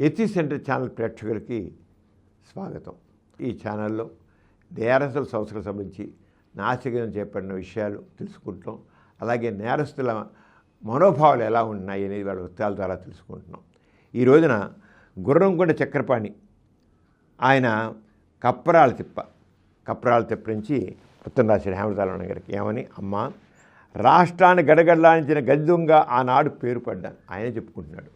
Ethics centre channel ప్రేక్షకులకి స్వాగతం. ఈ ఛానల్లో నేరస్తుల సంస్థలకు సంబంధించి నాసికం చేపడిన విషయాలు తెలుసుకుంటాం. అలాగే నేరస్తుల మనోభావాలు ఎలా ఉన్నాయి అనేది వాళ్ళ వృత్తాల ద్వారా తెలుసుకుంటున్నాం. ఈ రోజున గుర్రంకొండ చక్రపాణి ఆయన కప్రాల తిప్ప నుంచి ఉత్తరం రాశాడు హేమలతారాయణ గారికి. ఏమని? అమ్మ, రాష్ట్రాన్ని గడగడలాడించిన గది దొంగ ఆనాడు పేరు పడ్డాను. ఆయనే చెప్పుకుంటున్నాడు.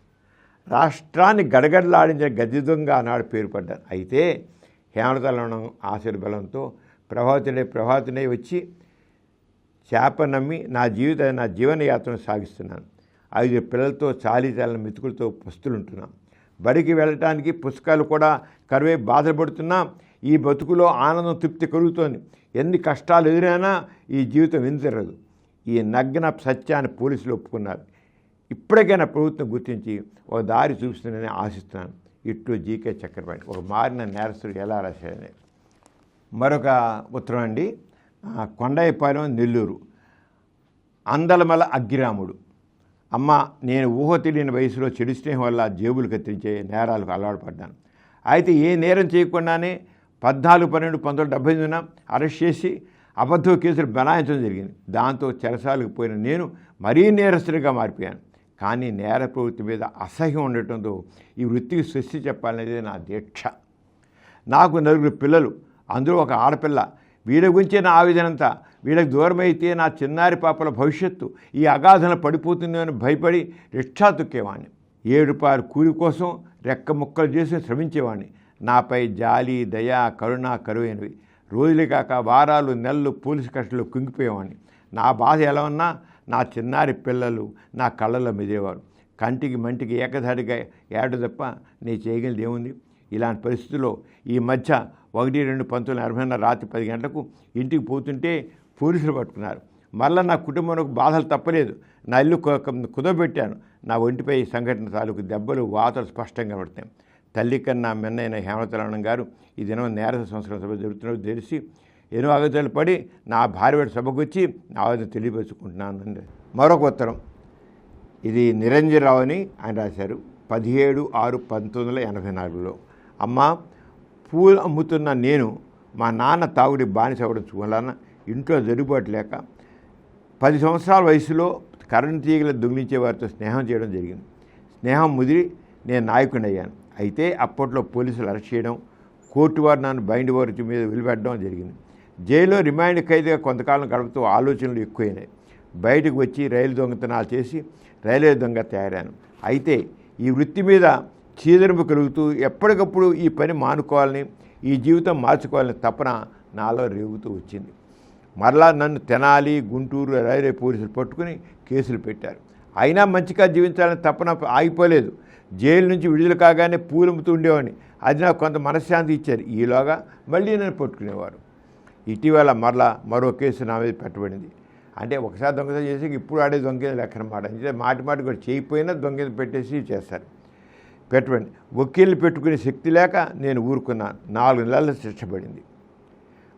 రాష్ట్రాన్ని గడగడలాడించిన గది దొంగ ఆనాడు పేరు పడ్డాను. అయితే హేమలతారాయణ ఆశీర్బలంతో ప్రభావితుడై వచ్చి చేప నమ్మి నా జీవన యాత్రను సాగిస్తున్నాను. 5 పిల్లలతో చాలీచాలని మెతుకులతో పస్తులుంటున్నాం. బడికి వెళ్ళటానికి పుస్తకాలు కూడా కరువై బాధపడుతున్నా ఈ బతుకులో ఆనందం తృప్తి కలుగుతోంది. ఎన్ని కష్టాలు ఎదురైనా ఈ జీవితం వెనుతిరగదు. ఈ నగ్న సత్యాన్ని పోలీసులు ఒప్పుకున్నారు. ఇప్పటికైనా ప్రభుత్వం గుర్తించి ఒక దారి చూపిస్తుందని ఆశిస్తున్నాను. ఇట్లు జీకే చక్రపాణి. ఒక మారిన నేరస్తుడు ఎలా రాశాడని. మరొక ఉత్తరం అండి. కొండయ్యపాలెం, నెల్లూరు. అందలమల అగ్గిరాముడు. అమ్మ, నేను ఊహ తెలియని వయసులో చెడు స్నేహం వల్ల జేబులు కత్తిరించే నేరాలకు అలవాటు పడ్డాను. అయితే ఏ నేరం చేయకుండానే 14/12/1978న అరెస్ట్ చేసి అబద్ధ కేసులు బనాయించడం జరిగింది. దాంతో చెరసాలకు పోయిన నేను మరీ నేరస్తుడిగా మారిపోయాను. కానీ నేర ప్రవృత్తి మీద అసహ్యం ఉండటంతో ఈ వృత్తికి స్వస్తి చెప్పాలనేది నా దీక్ష. నాకు 9 పిల్లలు, అందులో ఒక ఆడపిల్ల. వీళ్ళ గురించే నా ఆవేదనంతా. వీళ్ళకి దూరమైతే నా చిన్నారి పాపల భవిష్యత్తు ఈ అగాధన పడిపోతుందని భయపడి రిక్షా తొక్కేవాడిని. 7 రూపాయల కూలి కోసం రెక్క ముక్కలు చేసి శ్రమించేవాడిని. నాపై జాలి, దయ, కరుణ కరువైనవి. రోజులే కాక వారాలు, నెలలు పోలీసు కస్టడీలో కుంగిపోయేవాడిని. నా బాధ ఎలా ఉన్నా నా చిన్నారి పిల్లలు నా కళ్ళలో మెదిలేవారు. కంటికి మంటికి ఏకధాటిగా ఏడు తప్ప నీ చేయగలిది ఏముంది? ఇలాంటి పరిస్థితుల్లో ఈ మధ్య 1/2/1980 రాత్రి 10 గంటలకు ఇంటికి పోతుంటే పోలీసులు పట్టుకున్నారు. మళ్ళీ నా కుటుంబంలో బాధలు తప్పలేదు. నా ఇల్లు కుదబెట్టాను. నా ఒంటిపై ఈ సంఘటన తాలూకు దెబ్బలు, వాతలు స్పష్టంగా పడతాయి. తల్లి కన్నా మెన్నైన హేమలతారాయణ గారు ఈ దినం నేరస్తుల సంస్కరణ సభ జరుగుతున్నట్టు తెలిసి ఎన్నో ఆగతాలు పడి నా భార్య సభకు వచ్చి నా ఆవేదన తెలియపరుచుకుంటున్నాను. మరొక ఉత్తరం. ఇది నిరంజనరావు అని ఆయన రాశారు. 17/6/1984లో. అమ్మ, పూలు అమ్ముతున్న నేను మా నాన్న తాగుడి బానిస అవ్వడం వలన ఇంట్లో జరుగుబాటు లేక 10 సంవత్సరాల వయసులో కరెంటు తీగలు దొంగిలించే వారితో స్నేహం చేయడం జరిగింది. స్నేహం ముదిరి నేను నాయకుని అయ్యాను. అయితే అప్పట్లో పోలీసులు అరెస్ట్ చేయడం, కోర్టు వారు నన్ను బైండ్ వారి మీద వెలిపెట్టడం జరిగింది. జైల్లో రిమాండ్ ఖైదీగా కొంతకాలం గడుపుతూ ఆలోచనలు ఎక్కువైనాయి. బయటకు వచ్చి రైలు దొంగతనాలు చేసి రైల్వే దొంగ తయారాను. అయితే ఈ వృత్తి మీద చీదరింపు కలుగుతూ ఎప్పటికప్పుడు ఈ పని మానుకోవాలని, ఈ జీవితం మార్చుకోవాలని తపన నాలో రేగుతూ వచ్చింది. మరలా నన్ను తెనాలి, గుంటూరు రైల్వే పోలీసులు పట్టుకుని కేసులు పెట్టారు. అయినా మంచిగా జీవించాలని తపన ఆగిపోలేదు. జైలు నుంచి విడుదల కాగానే పూలమ్ముతూ ఉండేవాడిని. అది నాకు కొంత మనశ్శాంతి ఇచ్చారు. ఈలోగా మళ్ళీ నన్ను పట్టుకునేవారు. ఇటీవల మరో కేసు నా మీద పెట్టబడింది. అంటే ఒకసారి దొంగతనం చేసి ఇప్పుడు ఆడే దొంగ లెక్కనమాట. అంటే మాటి కూడా చేయకపోయినా దొంగ పెట్టేసి చేస్తారు. పెట్టబడింది. వకీల్ని పెట్టుకునే శక్తి లేక నేను ఊరుకున్నాను. 4 నెలల శిక్ష పడింది.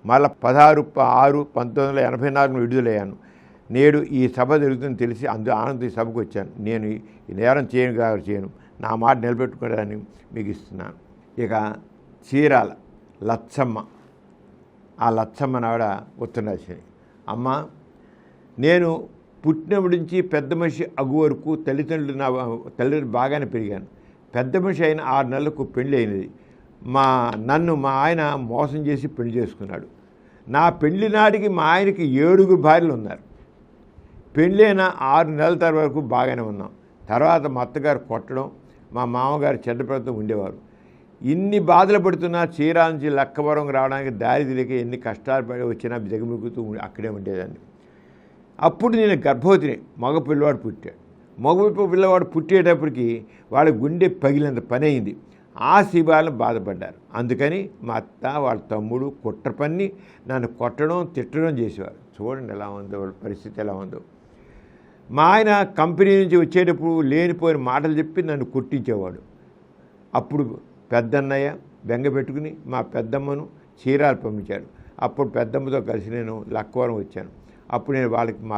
మళ్ళీ 16/6/1984 విడుదలయ్యాను. నేడు ఈ సభ జరుగుతుందని తెలిసి ఆనంద ఈ సభకు వచ్చాను. నేను ఈ నేరం చేయను. నా మాట నిలబెట్టుకోవడాన్ని మీకు ఇస్తున్నాను. ఇక చీరాల లచ్చమ్మ. ఆ లచ్చమ్మ నావిడ ఉత్తరం రాసింది. అమ్మ, నేను పుట్టినప్పటి నుంచి పెద్ద మనిషి అగు వరకు తల్లిదండ్రులు బాగానే పెరిగాను. పెద్ద మనిషి అయిన 6 నెలలకు పెళ్ళి అయినది. నన్ను మా ఆయన మోసం చేసి పెళ్లి చేసుకున్నాడు. నా పెళ్లి నాటికి మా ఆయనకి 7 భార్యలు ఉన్నారు. పెళ్ళైన 6 నెలల తర్వాత వరకు బాగానే ఉన్నాం. తర్వాత మా అత్తగారు కొట్టడం, మా మామగారు చెడ్డపడుతూ ఉండేవారు. ఇన్ని బాధలు పడుతున్నా చీరాల నుంచి లక్కవరం రావడానికి దారి తెలియక ఎన్ని కష్టాలు పడి వచ్చినా దిగమిగుతూ అక్కడే ఉండేదాన్ని. అప్పుడు నేను గర్భవతిని. మగ పిల్లవాడు పుట్టేటప్పటికి వాళ్ళ గుండె పగిలినంత పని అయింది. ఆ శివాలను బాధపడ్డారు. అందుకని మా అత్త, వాళ్ళ తమ్ముడు కుట్ర పన్ని నన్ను కొట్టడం, తిట్టడం చేసేవారు. చూడండి ఎలా ఉందో వాళ్ళ పరిస్థితి ఎలా ఉందో. మా ఆయన కంపెనీ నుంచి వచ్చేటప్పుడు లేనిపోయిన మాటలు చెప్పి నన్ను కొట్టించేవాడు. అప్పుడు పెద్దన్నయ్య బెంగ పెట్టుకుని మా పెద్దమ్మను చీరాలు పంపించాడు. అప్పుడు పెద్దమ్మతో కలిసి నేను లక్కవరం వచ్చాను. అప్పుడు నేను వాళ్ళకి మా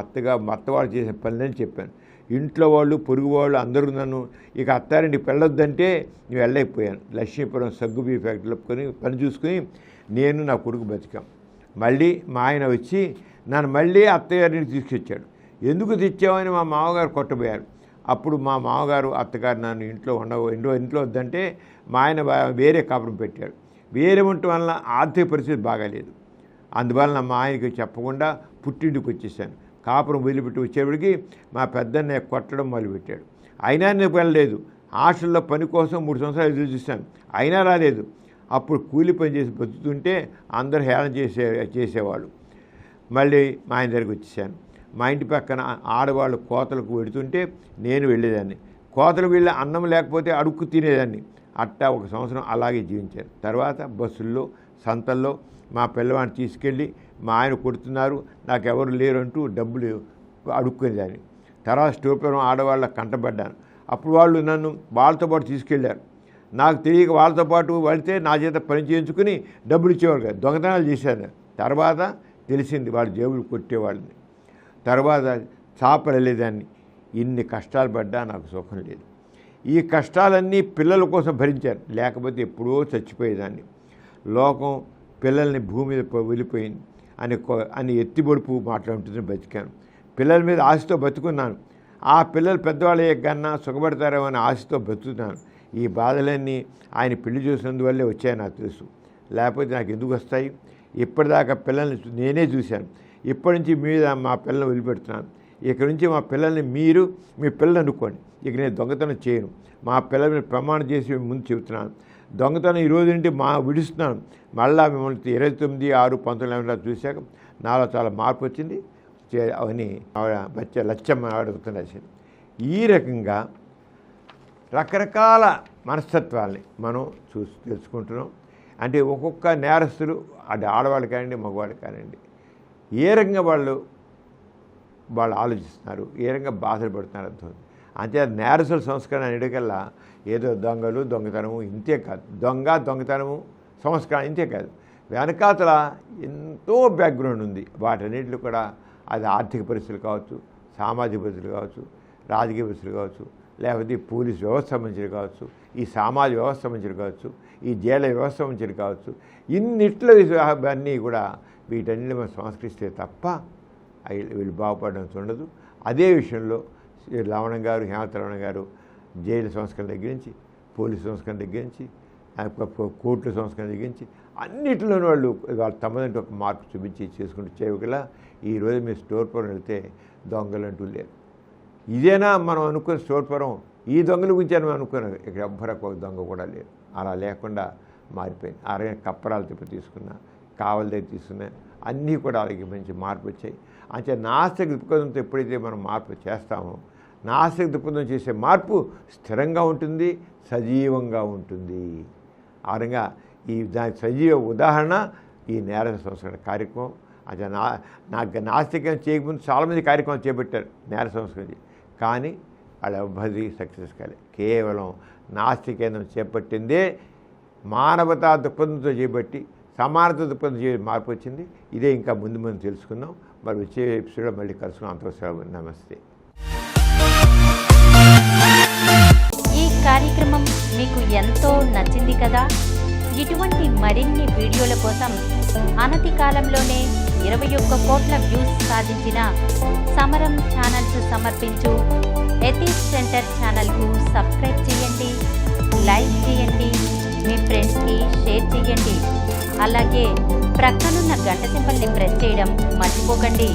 అత్తవాళ్ళు చేసే పనులని చెప్పాను. ఇంట్లో వాళ్ళు పొరుగు వాళ్ళు అందరూ నన్ను ఇక అత్తారింటికి వెళ్ళొద్దంటే నేను వెళ్ళలేకపోయాను. లక్ష్మీపురం సగ్గుబీ ఫ్యాక్టరీలో పని చూసుకుని నేను నా కొడుకు బతికాం. మళ్ళీ మా ఆయన వచ్చి నన్ను మళ్ళీ అత్తగారిని తీసుకొచ్చాడు. ఎందుకు తెచ్చామని మా మామగారు కొట్టబోయారు. అప్పుడు మా మామగారు అత్తగారు నన్ను ఇంట్లో వద్దంటే మా ఆయన వేరే కాపురం పెట్టాడు. వేరే ఉండటం వలన ఆర్థిక పరిస్థితి బాగాలేదు. అందువలన మా ఆయనకి చెప్పకుండా పుట్టింటికి వచ్చేసాను. కాపురం వదిలిపెట్టి వచ్చేప్పటికి మా పెద్దన్నయ్య కొట్టడం మొదలుపెట్టాడు. అయినా నేను వెళ్ళలేదు. హాస్టల్లో పని కోసం 3 సంవత్సరాలు ఎదురు చూశాను, అయినా రాలేదు. అప్పుడు కూలి పని చేసి బతుకుతుంటే అందరూ హేళన చేసేవాళ్ళు. మళ్ళీ మా ఆయన దగ్గరికి వచ్చేసాను. మా ఇంటి పక్కన ఆడవాళ్ళు కోతలకు వెడుతుంటే నేను వెళ్ళేదాన్ని. కోతలు వెళ్ళి అన్నం లేకపోతే అడుక్కు తినేదాన్ని. అట్టా 1 సంవత్సరం అలాగే జీవించాను. తర్వాత బస్సుల్లో సంతల్లో మా పిల్లవాడిని తీసుకెళ్ళి మా ఆయన కొడుతున్నారు, నాకెవరు లేరు అంటూ డబ్బులు అడుక్కునేదాన్ని. తర్వాత స్టోపురం ఆడవాళ్ళ కంటపడ్డాను. అప్పుడు వాళ్ళు నన్ను వాళ్ళతో పాటు తీసుకెళ్ళారు. నాకు తెలియక వాళ్ళతో పాటు వెళితే నా చేత పని చేయించుకుని డబ్బులు ఇచ్చేవాళ్ళు కాదు, దొంగతనాలు చేశాను. తర్వాత తెలిసింది వాళ్ళు జేబులు కొట్టేవాళ్ళని. తర్వాత చాపలు వెళ్ళేదాన్ని. ఇన్ని కష్టాలు పడ్డా నాకు సుఖం లేదు. ఈ కష్టాలన్నీ పిల్లల కోసం భరించాను, లేకపోతే ఎప్పుడో చచ్చిపోయేదాన్ని. లోకం పిల్లల్ని భూమి మీద వెళ్ళిపోయింది అని ఎత్తిబొడుపు మాట్లాడుతుంటే బతికాను. పిల్లల మీద ఆశతో బతుకున్నాను. ఆ పిల్లలు పెద్దవాళ్ళ కన్నా సుఖపడతారేమో అని ఆశతో బతుకుతున్నాను. ఈ బాధలన్నీ ఆయన పెళ్లి చూసినందువల్లే వచ్చాయి నాకు తెలుసు, లేకపోతే నాకు ఎందుకు వస్తాయి? ఇప్పటిదాకా పిల్లల్ని నేనే చూశాను. ఇప్పటి నుంచి మీద మా పిల్లల్ని వదిలిపెడుతున్నాను. ఇక్కడి నుంచి మా పిల్లల్ని మీరు మీ పిల్లలు అనుకోండి. ఇక నేను దొంగతనం చేయను. మా పిల్లల మీద ప్రమాణం చేసి ముందు చెబుతున్నాను. దొంగతనం ఈరోజు నుండి విడుస్తున్నాను. మళ్ళీ మిమ్మల్ని 29/6/19 చూశాక నాలో చాలా మార్పు వచ్చింది అని లచ్చమ్మ అడుగుతున్నది. ఈ రకంగా రకరకాల మనస్తత్వాల్ని మనం తెలుసుకుంటున్నాం. అంటే ఒక్కొక్క నేరస్తులు, అది ఆడవాళ్ళు కానివ్వండి మగవాళ్ళు కానివ్వండి, ఏ రకంగా వాళ్ళు ఆలోచిస్తున్నారు, ఏ రకంగా బాధలు పడుతున్నారు అర్థం. అంతే నేరస్తుల సంస్కరణ అనేటికల్లా ఏదో దొంగలు దొంగతనము ఇంతే కాదు, దొంగతనము సంస్కరణ ఇంతే కాదు, వెనకాతల ఎంతో బ్యాక్గ్రౌండ్ ఉంది. వాటన్నిటిలో కూడా అది ఆర్థిక పరిస్థితులు కావచ్చు, సామాజిక పరిస్థితులు కావచ్చు, రాజకీయ పరిస్థితులు కావచ్చు, లేకపోతే పోలీస్ వ్యవస్థ సంబంధించి కావచ్చు, ఈ సామాజిక వ్యవస్థ సంబంధించి కావచ్చు, ఈ జైళ్ళ వ్యవస్థ సంబంధించి కావచ్చు, ఇన్నిట్లో అన్నీ కూడా వీటన్నిటిని మనం సంస్కరిస్తే తప్ప వీళ్ళు బాగుపడడం ఉండదు. అదే విషయంలో లవణం గారు, హేమంత్ రమణ గారు జైలు సంస్కరణ దగ్గర నుంచి, పోలీసు సంస్కరణ దగ్గర నుంచి, కోర్టుల సంస్కరణ దగ్గర నుంచి అన్నింటిలోనూ వాళ్ళు తమదంటే ఒక మార్పు చూపించి చేసుకుంటూ చేయగల. ఈరోజు మీరు స్టోర్ పురం వెళ్తే దొంగలు అంటూ లేరు. ఇదేనా మనం అనుకున్న స్టోర్ పురం? ఈ దొంగల గురించి అని అనుకున్నాం. ఇక్కడ ఎవ్వరకు ఒక దొంగ కూడా లేరు. అలా లేకుండా మారిపోయింది. అరవై కప్పరాలు తిప్పి తీసుకున్నా, కావల దగ్గర తీసుకున్నా, అన్నీ కూడా అలాగే మంచి మార్పు వచ్చాయి. అంటే నాస్తిక దృక్పథంతో ఎప్పుడైతే మనం మార్పు చేస్తామో, నాస్తిక దృక్పథం చేసే మార్పు స్థిరంగా ఉంటుంది, సజీవంగా ఉంటుంది. ఆ విధంగా దాని సజీవ ఉదాహరణ ఈ నేర సంస్కరణ కార్యక్రమం. అంటే నాకు నాస్తికం చేయకముందు చాలామంది కార్యక్రమం చేపట్టారు నేర సంస్కరణ, కానీ వాళ్ళు ఎవ్వరి సక్సెస్ కాలే. కేవలం నాస్తికేంద్రం చేపట్టిందే మానవతా దృక్పథంతో చేపట్టి సమానత దృక్పథం మార్పు వచ్చింది. ఇదే ఇంకా ముందు తెలుసుకుందాం. మరి వచ్చే ఎపిసోడ్లో మళ్ళీ కలుసుకున్నాం. అంతవరకు నమస్తే. ఈ కార్యక్రమం మీకు ఎంతో నచ్చింది కదా? ఇటువంటి మరిన్ని వీడియోల కోసం అనతి కాలంలోనే 21 కోట్ల వ్యూస్ సాధించిన సమరం ఛానల్స్ సమర్పించు ఎథిక్స్ సెంటర్ ఛానల్కు సబ్స్క్రైబ్ చేయండి, లైక్ చేయండి, మీ ఫ్రెండ్స్కి షేర్ చేయండి. అలాగే ప్రక్కనున్న గంట సింబల్ని ప్రెస్ చేయడం మర్చిపోకండి.